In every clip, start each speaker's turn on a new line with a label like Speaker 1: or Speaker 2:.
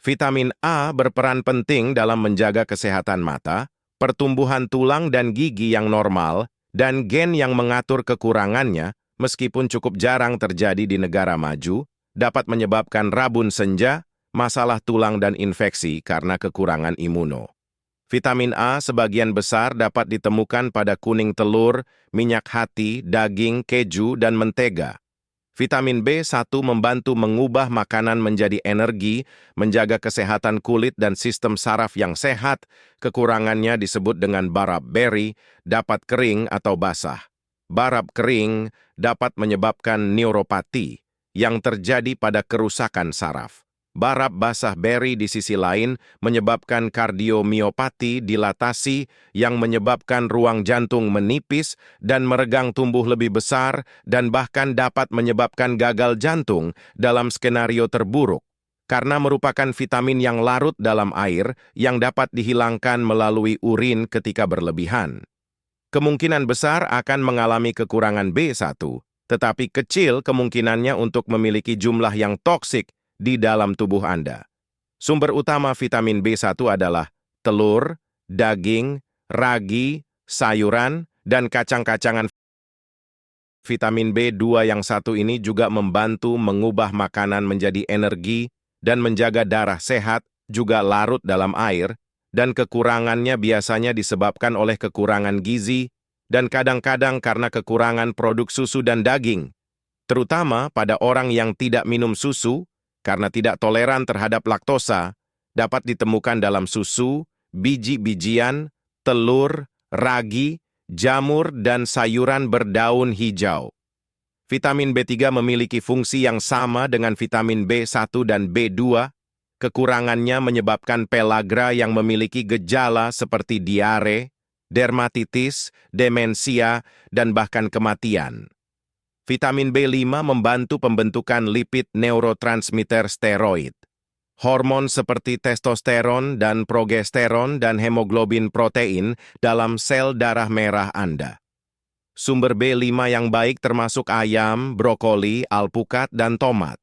Speaker 1: Vitamin A berperan penting dalam menjaga kesehatan mata, pertumbuhan tulang dan gigi yang normal, dan gen yang mengatur kekurangannya, meskipun cukup jarang terjadi di negara maju, dapat menyebabkan rabun senja, masalah tulang dan infeksi karena kekurangan imuno. Vitamin A sebagian besar dapat ditemukan pada kuning telur, minyak hati, daging, keju, dan mentega. Vitamin B1 membantu mengubah makanan menjadi energi, menjaga kesehatan kulit dan sistem saraf yang sehat. Kekurangannya disebut dengan barab berry, dapat kering atau basah. Barab kering dapat menyebabkan neuropati yang terjadi pada kerusakan saraf. Barab basah berry di sisi lain menyebabkan kardiomiopati dilatasi yang menyebabkan ruang jantung menipis dan meregang tumbuh lebih besar dan bahkan dapat menyebabkan gagal jantung dalam skenario terburuk karena merupakan vitamin yang larut dalam air yang dapat dihilangkan melalui urin ketika berlebihan. Kemungkinan besar akan mengalami kekurangan B1, tetapi kecil kemungkinannya untuk memiliki jumlah yang toksik di dalam tubuh Anda. Sumber utama vitamin B1 adalah telur, daging, ragi, sayuran, dan kacang-kacangan. Vitamin B2 yang satu ini juga membantu mengubah makanan menjadi energi dan menjaga darah sehat, juga larut dalam air, dan kekurangannya biasanya disebabkan oleh kekurangan gizi dan kadang-kadang karena kekurangan produk susu dan daging, terutama pada orang yang tidak minum susu, karena tidak toleran terhadap laktosa, dapat ditemukan dalam susu, biji-bijian, telur, ragi, jamur, dan sayuran berdaun hijau. Vitamin B3 memiliki fungsi yang sama dengan vitamin B1 dan B2. Kekurangannya menyebabkan pellagra yang memiliki gejala seperti diare, dermatitis, demensia, dan bahkan kematian. Vitamin B5 membantu pembentukan lipid neurotransmitter steroid. Hormon seperti testosteron dan progesteron dan hemoglobin protein dalam sel darah merah Anda. Sumber B5 yang baik termasuk ayam, brokoli, alpukat, dan tomat.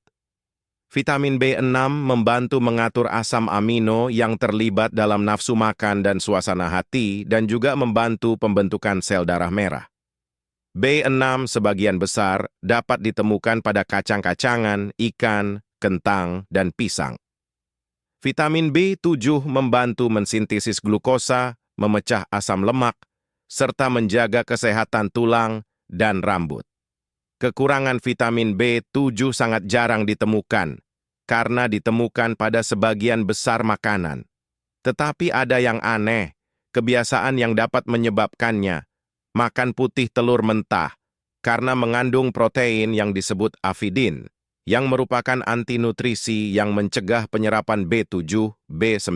Speaker 1: Vitamin B6 membantu mengatur asam amino yang terlibat dalam nafsu makan dan suasana hati dan juga membantu pembentukan sel darah merah. B6 sebagian besar dapat ditemukan pada kacang-kacangan, ikan, kentang, dan pisang. Vitamin B7 membantu mensintesis glukosa, memecah asam lemak, serta menjaga kesehatan tulang dan rambut. Kekurangan vitamin B7 sangat jarang ditemukan, karena ditemukan pada sebagian besar makanan. Tetapi ada yang aneh, kebiasaan yang dapat menyebabkannya. Makan putih telur mentah, karena mengandung protein yang disebut avidin, yang merupakan antinutrisi yang mencegah penyerapan B7, B9.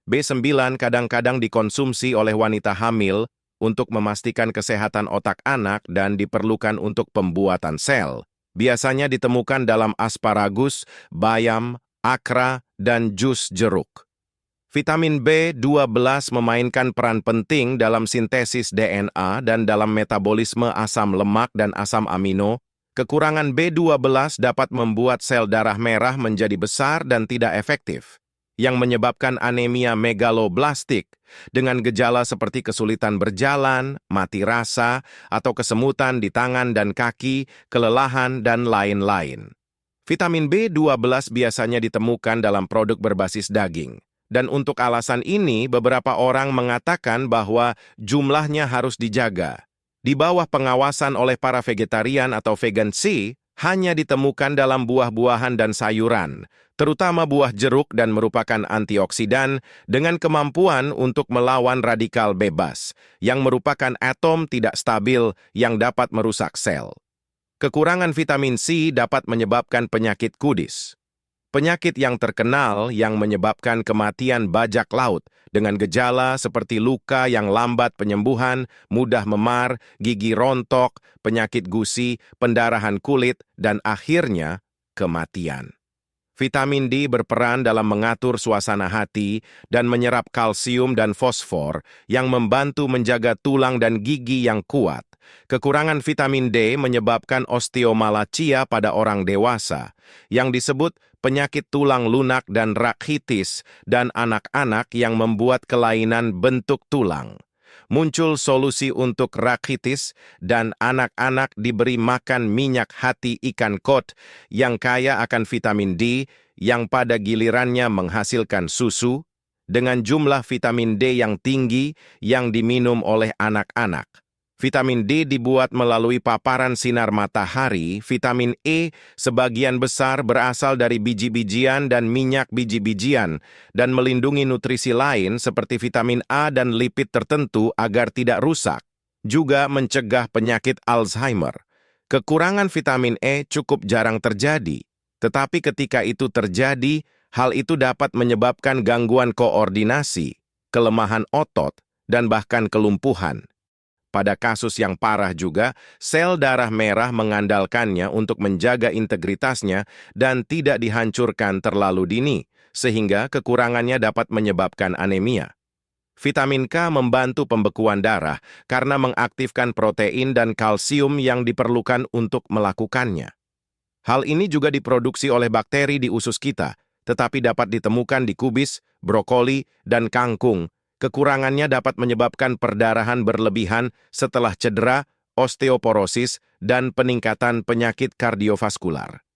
Speaker 1: B9 kadang-kadang dikonsumsi oleh wanita hamil untuk memastikan kesehatan otak anak dan diperlukan untuk pembuatan sel. Biasanya ditemukan dalam asparagus, bayam, akra, dan jus jeruk. Vitamin B12 memainkan peran penting dalam sintesis DNA dan dalam metabolisme asam lemak dan asam amino. Kekurangan B12 dapat membuat sel darah merah menjadi besar dan tidak efektif, yang menyebabkan anemia megaloblastik dengan gejala seperti kesulitan berjalan, mati rasa, atau kesemutan di tangan dan kaki, kelelahan, dan lain-lain. Vitamin B12 biasanya ditemukan dalam produk berbasis daging. Dan untuk alasan ini, beberapa orang mengatakan bahwa jumlahnya harus dijaga. Di bawah pengawasan oleh para vegetarian atau vegan C, hanya ditemukan dalam buah-buahan dan sayuran, terutama buah jeruk dan merupakan antioksidan dengan kemampuan untuk melawan radikal bebas, yang merupakan atom tidak stabil yang dapat merusak sel. Kekurangan vitamin C dapat menyebabkan penyakit kudis. Penyakit yang terkenal yang menyebabkan kematian bajak laut dengan gejala seperti luka yang lambat penyembuhan, mudah memar, gigi rontok, penyakit gusi, pendarahan kulit, dan akhirnya kematian. Vitamin D berperan dalam mengatur suasana hati dan menyerap kalsium dan fosfor yang membantu menjaga tulang dan gigi yang kuat, Kekurangan vitamin D menyebabkan osteomalacia pada orang dewasa, yang disebut penyakit tulang lunak dan rakitis, dan anak-anak yang membuat kelainan bentuk tulang. Muncul solusi untuk rakitis, dan anak-anak diberi makan minyak hati ikan kod yang kaya akan vitamin D, yang pada gilirannya menghasilkan susu, dengan jumlah vitamin D yang tinggi yang diminum oleh anak-anak. Vitamin D dibuat melalui paparan sinar matahari. Vitamin E sebagian besar berasal dari biji-bijian dan minyak biji-bijian dan melindungi nutrisi lain seperti vitamin A dan lipid tertentu agar tidak rusak. Juga mencegah penyakit Alzheimer. Kekurangan vitamin E cukup jarang terjadi, tetapi ketika itu terjadi, hal itu dapat menyebabkan gangguan koordinasi, kelemahan otot, dan bahkan kelumpuhan. Pada kasus yang parah juga, sel darah merah mengandalkannya untuk menjaga integritasnya dan tidak dihancurkan terlalu dini, sehingga kekurangannya dapat menyebabkan anemia. Vitamin K membantu pembekuan darah karena mengaktifkan protein dan kalsium yang diperlukan untuk melakukannya. Hal ini juga diproduksi oleh bakteri di usus kita, tetapi dapat ditemukan di kubis, brokoli, dan kangkung. Kekurangannya dapat menyebabkan perdarahan berlebihan setelah cedera, osteoporosis, dan peningkatan penyakit kardiovaskular.